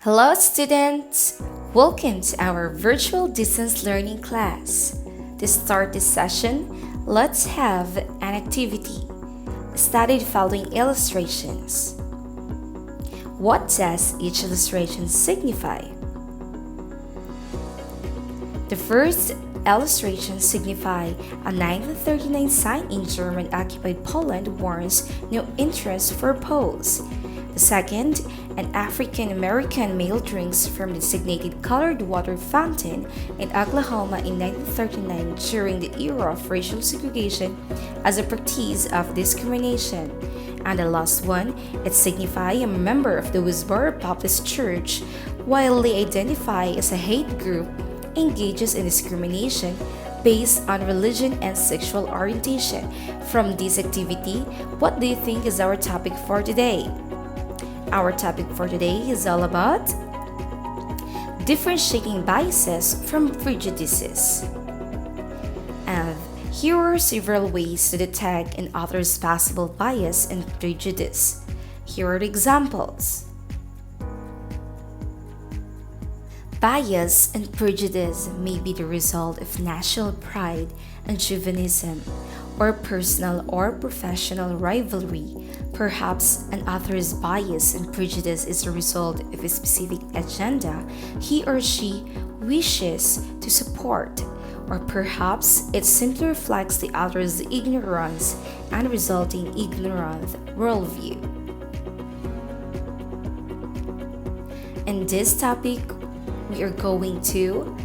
Hello, students! Welcome to our virtual distance learning class. To start this session, let's have an activity. Study the following illustrations. What does each illustration signify? The first illustration signifies a 1939 sign in German-occupied Poland warns no interest for Poles. The second, an African-American male drinks from the designated colored water fountain in Oklahoma in 1939 during the era of racial segregation as a practice of discrimination. And the last one, it signifies a member of the Westboro Baptist Church, widely identified as a hate group, engages in discrimination based on religion and sexual orientation. From this activity, what do you think is our topic for today? Our topic for today is all about differentiating biases from prejudices. And here are several ways to detect an author's possible bias and prejudice. Here are the examples. Bias and prejudice may be the result of national pride and chauvinism, or personal or professional rivalry. Perhaps an author's bias and prejudice is the result of a specific agenda he or she wishes to support, or perhaps it simply reflects the author's ignorance and resulting ignorant worldview. In this topic, we are going to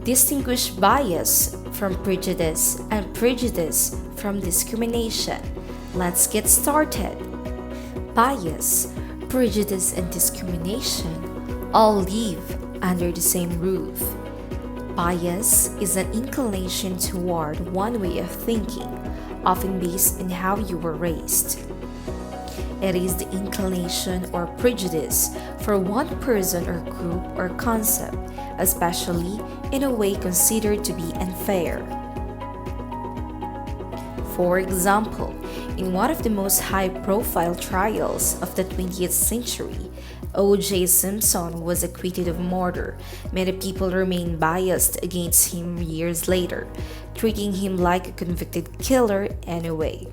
distinguish bias from prejudice and prejudice from discrimination. Let's get started. Bias, prejudice, and discrimination all live under the same roof. Bias is an inclination toward one way of thinking, often based on how you were raised. It is the inclination or prejudice for one person or group or concept, especially in a way considered to be unfair. For example, in one of the most high-profile trials of the 20th century, O.J. Simpson was acquitted of murder. Many people remain biased against him years later, treating him like a convicted killer anyway.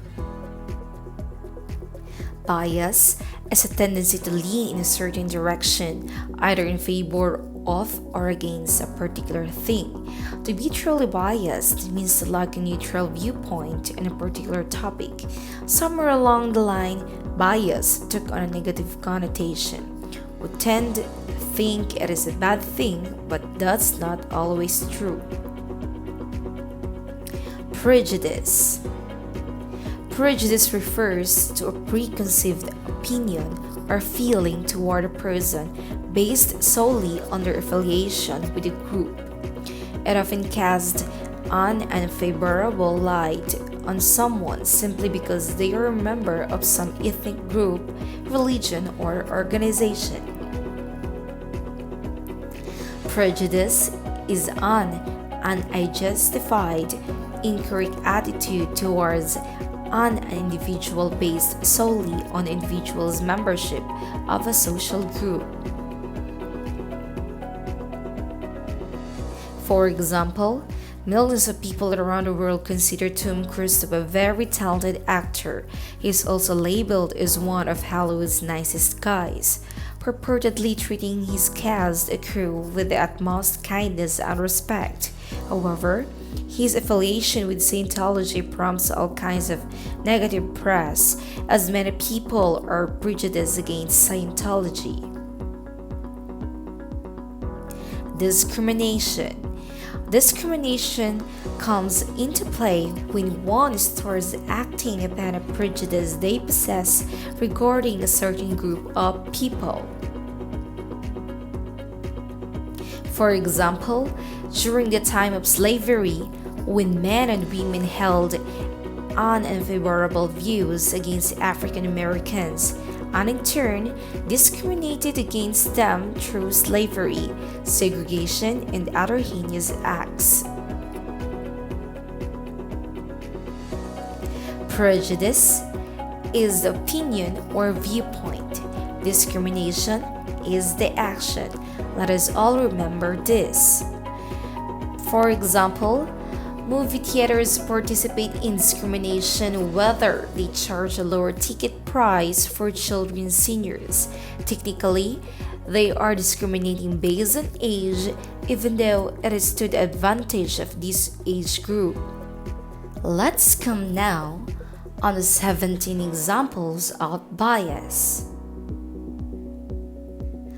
Bias is a tendency to lean in a certain direction, either in favor of or against a particular thing. To be truly biased means to lack a neutral viewpoint on a particular topic. Somewhere along the line, bias took on a negative connotation. We tend to think it is a bad thing, but that's not always true. Prejudice. Prejudice refers to a preconceived opinion or feeling toward a person based solely on their affiliation with a group. It often casts an unfavorable light on someone simply because they are a member of some ethnic group, religion, or organization. Prejudice is an unjustified, incorrect attitude towards an individual based solely on the individual's membership of a social group. For example, millions of people around the world consider Tom Cruise to be a very talented actor. He is also labeled as one of Hollywood's nicest guys, purportedly treating his cast and crew with the utmost kindness and respect. However, his affiliation with Scientology prompts all kinds of negative press, as many people are prejudiced against Scientology. Discrimination. Discrimination comes into play when one starts acting upon a prejudice they possess regarding a certain group of people. For example, during the time of slavery, when men and women held unfavorable views against African Americans, and in turn discriminated against them through slavery, segregation, and other heinous acts. Prejudice is the opinion or viewpoint. Discrimination is the action. Let us all remember this. For example, movie theaters participate in discrimination whether they charge a lower ticket price for children and seniors. Technically, they are discriminating based on age, even though it is to the advantage of this age group. Let's come now on the 17 examples of bias.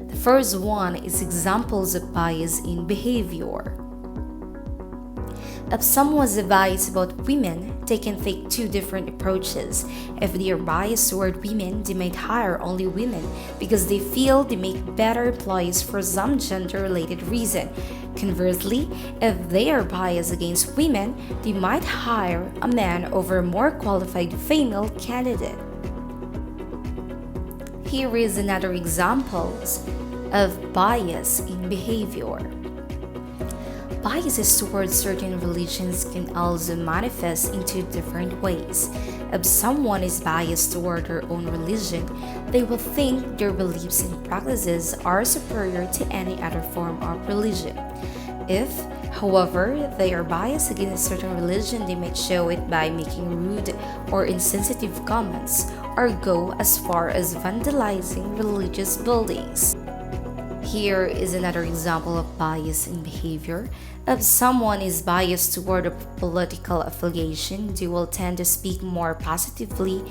The first one is examples of bias in behavior. If someone is biased about women, they can take two different approaches. If they are biased toward women, they might hire only women because they feel they make better employees for some gender-related reason. Conversely, if they are biased against women, they might hire a man over a more qualified female candidate. Here is another example of bias in behavior. Biases towards certain religions can also manifest in two different ways. If someone is biased toward their own religion, they will think their beliefs and practices are superior to any other form of religion. If, however, they are biased against a certain religion, they might show it by making rude or insensitive comments or go as far as vandalizing religious buildings. Here is another example of bias in behavior. If someone is biased toward a political affiliation, they will tend to speak more positively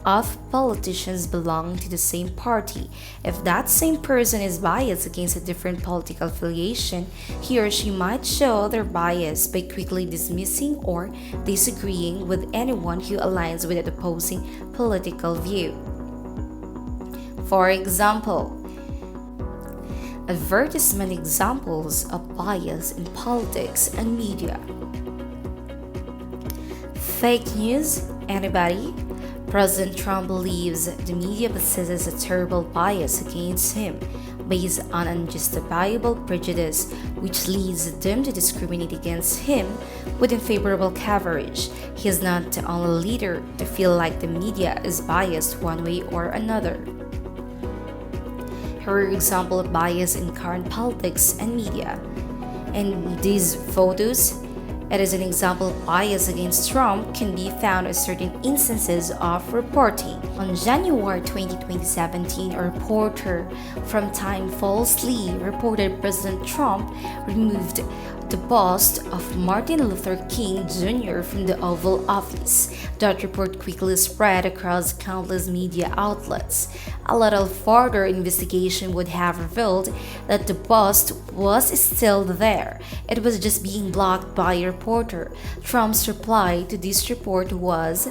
of politicians belonging to the same party. If that same person is biased against a different political affiliation, he or she might show their bias by quickly dismissing or disagreeing with anyone who aligns with an opposing political view. For example, advertisement examples of bias in politics and media. Fake news? Anybody? President Trump believes the media possesses a terrible bias against him based on unjustifiable prejudice, which leads them to discriminate against him with unfavorable coverage. He is not the only leader to feel like the media is biased one way or another. Here are examples of bias in current politics and media. In these photos, it is an example of bias against Trump can be found in certain instances of reporting. On January 20, 2017, a reporter from Time falsely reported President Trump removed the bust of Martin Luther King Jr. from the Oval Office. That report quickly spread across countless media outlets. A little further investigation would have revealed that the bust was still there. It was just being blocked by a reporter. Trump's reply to this report was,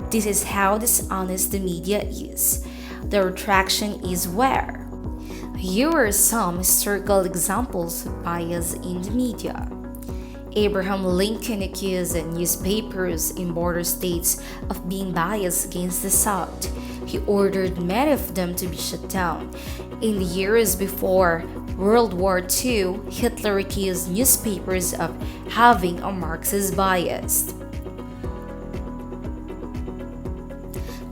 "This is how dishonest the media is. The retraction is where." Here are some historical examples of bias in the media. Abraham Lincoln accused newspapers in border states of being biased against the South. He ordered many of them to be shut down. In the years before World War II, Hitler accused newspapers of having a Marxist bias.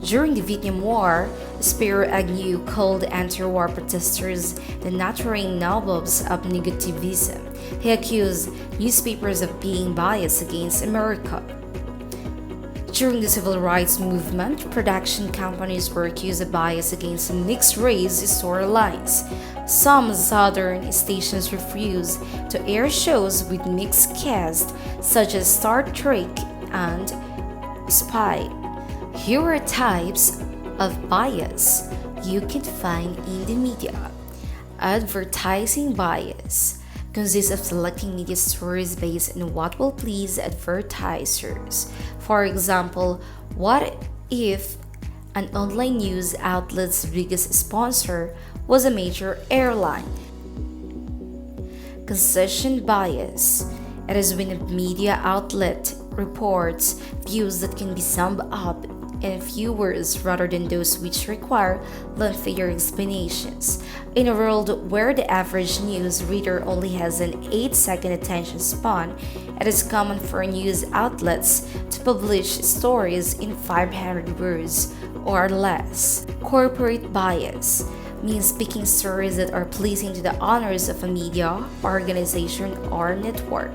During the Vietnam War, Spiro Agnew called anti-war protesters the nattering nabobs of negativism. He accused newspapers of being biased against America. During the civil rights movement, production companies were accused of bias against mixed-race storylines. Some southern stations refused to air shows with mixed cast, such as Star Trek and Spy. Here are types of bias you can find in the media. Advertising bias consists of selecting media stories based on what will please advertisers. For example, what if an online news outlet's biggest sponsor was a major airline? Concession bias. It is when a media outlet reports views that can be summed up in a few words rather than those which require lengthier explanations. In a world where the average news reader only has an 8-second attention span, it is common for news outlets to publish stories in 500 words or less. Corporate bias. means picking stories that are pleasing to the owners of a media, organization, or network.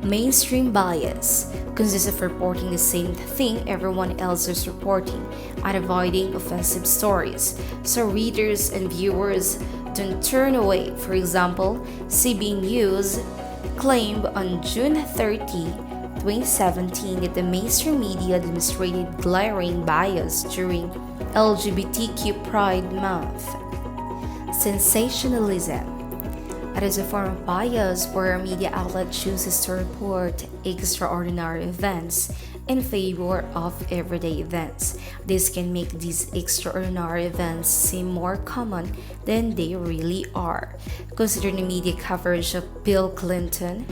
Mainstream bias consists of reporting the same thing everyone else is reporting and avoiding offensive stories, so readers and viewers don't turn away. For example, CB News claimed on June 30, 2017 that the mainstream media demonstrated glaring bias during LGBTQ Pride Month. Sensationalism. It is a form of bias where a media outlet chooses to report extraordinary events in favor of everyday events. This can make these extraordinary events seem more common than they really are. Consider the media coverage of Bill Clinton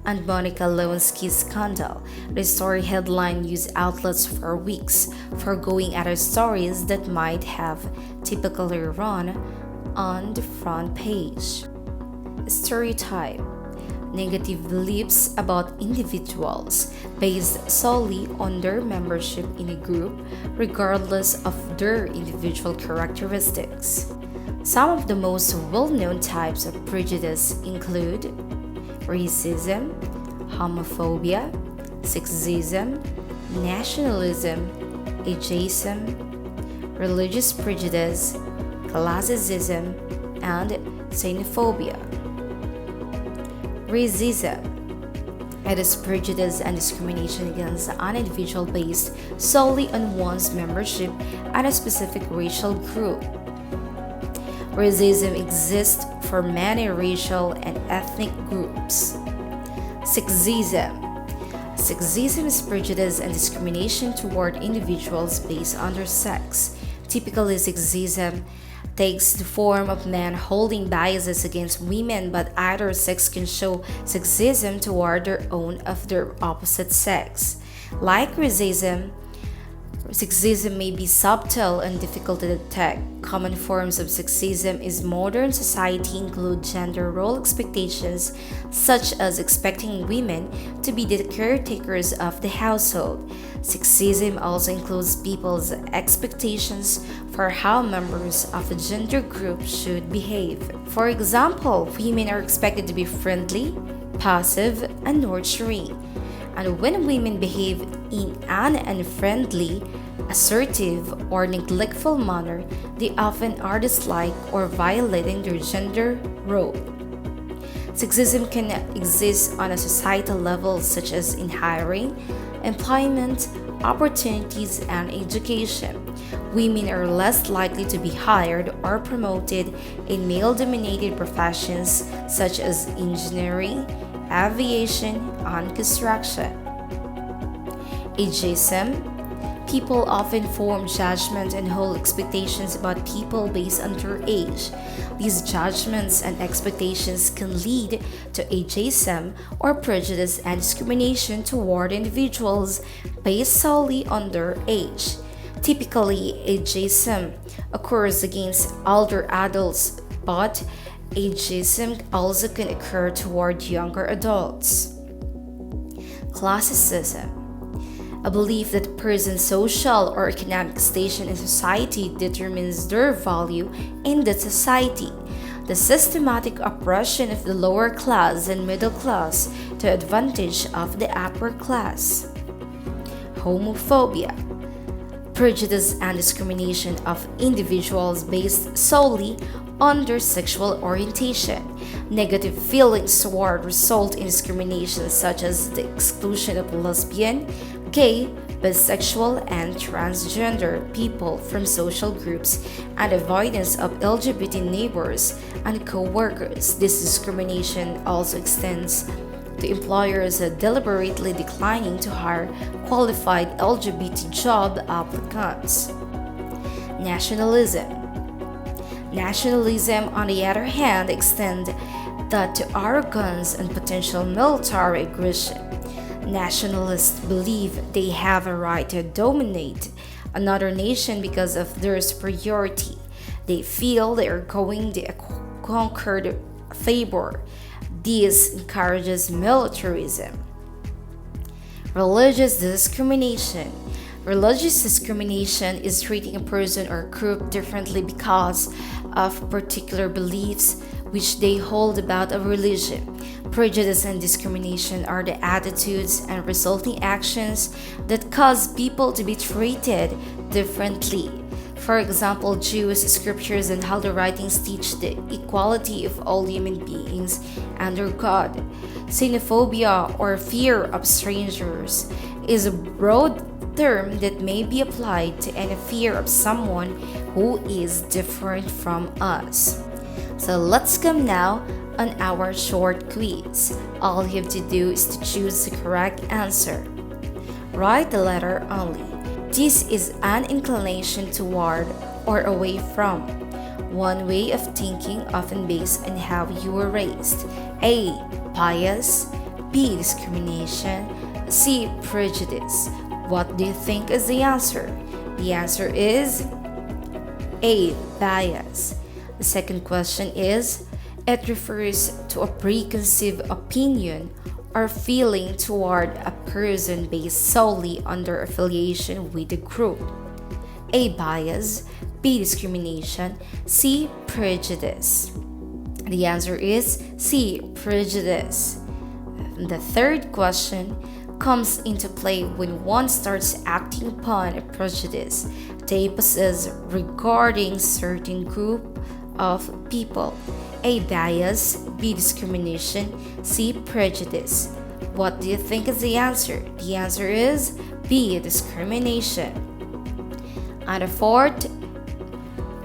and Monica Lewinsky's scandal. The story headline used outlets for weeks, foregoing other stories that might have typically run on the front page. Stereotype. Negative beliefs about individuals based solely on their membership in a group, regardless of their individual characteristics. Some of the most well-known types of prejudice include racism, homophobia, sexism, nationalism, ageism, religious prejudice, classism, and xenophobia. Racism. It is prejudice and discrimination against an individual based solely on one's membership in a specific racial group. Racism exists for many racial and ethnic groups. Sexism. Sexism is prejudice and discrimination toward individuals based on their sex. Typically, sexism takes the form of men holding biases against women, but either sex can show sexism toward their own of their opposite sex. Like racism, sexism may be subtle and difficult to detect. Common forms of sexism in modern society include gender role expectations, such as expecting women to be the caretakers of the household. Sexism also includes people's expectations for how members of a gender group should behave. For example, women are expected to be friendly, passive, and nurturing. And when women behave in an unfriendly, assertive, or neglectful manner, they often are disliked or violating their gender role. Sexism can exist on a societal level, such as in hiring, employment, opportunities, and education. Women are less likely to be hired or promoted in male-dominated professions such as engineering, aviation, and construction. Ageism. People often form judgment and hold expectations about people based on their age. These judgments and expectations can lead to ageism or prejudice and discrimination toward individuals based solely on their age. Typically, ageism occurs against older adults, but ageism also can occur toward younger adults. Classism. A belief that a person's social or economic station in society determines their value in the society. The systematic oppression of the lower class and middle class to advantage of the upper class. Homophobia. Prejudice and discrimination of individuals based solely on their sexual orientation. Negative feelings toward result in discrimination such as the exclusion of lesbian, gay, bisexual, and transgender people from social groups and avoidance of LGBT neighbors and co-workers. This discrimination also extends to employers deliberately declining to hire qualified LGBT job applicants. Nationalism. Nationalism, on the other hand, extends that to arrogance and potential military aggression. Nationalists believe they have a right to dominate another nation because of their superiority. They feel they are going to conquer favor. This encourages militarism. Religious discrimination. Religious discrimination is treating a person or group differently because of particular beliefs which they hold about a religion. Prejudice and discrimination are the attitudes and resulting actions that cause people to be treated differently. For example, Jewish scriptures and holy writings teach the equality of all human beings under God. Xenophobia, or fear of strangers, is a broad term that may be applied to any fear of someone who is different from us. So let's come now on our short quiz. All you have to do is to choose the correct answer. Write the letter only. This is an inclination toward or away from. One way of thinking often based on how you were raised. A. Bias. B. Discrimination. C. Prejudice. What do you think is the answer? The answer is A. Bias. The second question is, it refers to a preconceived opinion or feeling toward a person based solely on their affiliation with the group. A. Bias. B. Discrimination. C. Prejudice. The answer is C. Prejudice. The third question comes into play when one starts acting upon a prejudice they possess regarding certain group of people. A. Bias. B. Discrimination. C. Prejudice. What do you think is the answer? The answer is B. Discrimination. And the fourth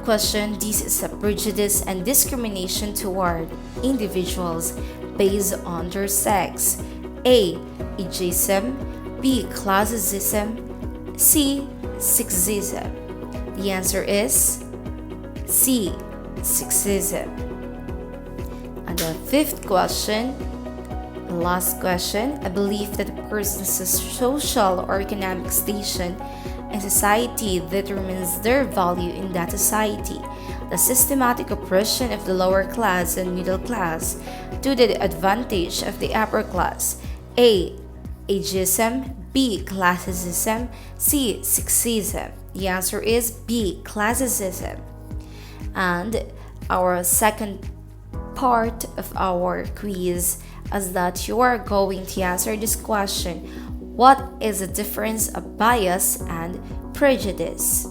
question, this is a prejudice and discrimination toward individuals based on their sex. A. Ageism. B. Classism. C. Sexism. The answer is C. Sexism. And the fifth question, the last question, a belief that a person's social or economic station in society determines their value in that society. The systematic oppression of the lower class and middle class to the advantage of the upper class. A. Ageism. B. Classism. C. Sexism. The answer is B. Classism. And our second part of our quiz is that you are going to answer this question: what is the difference of bias and prejudice?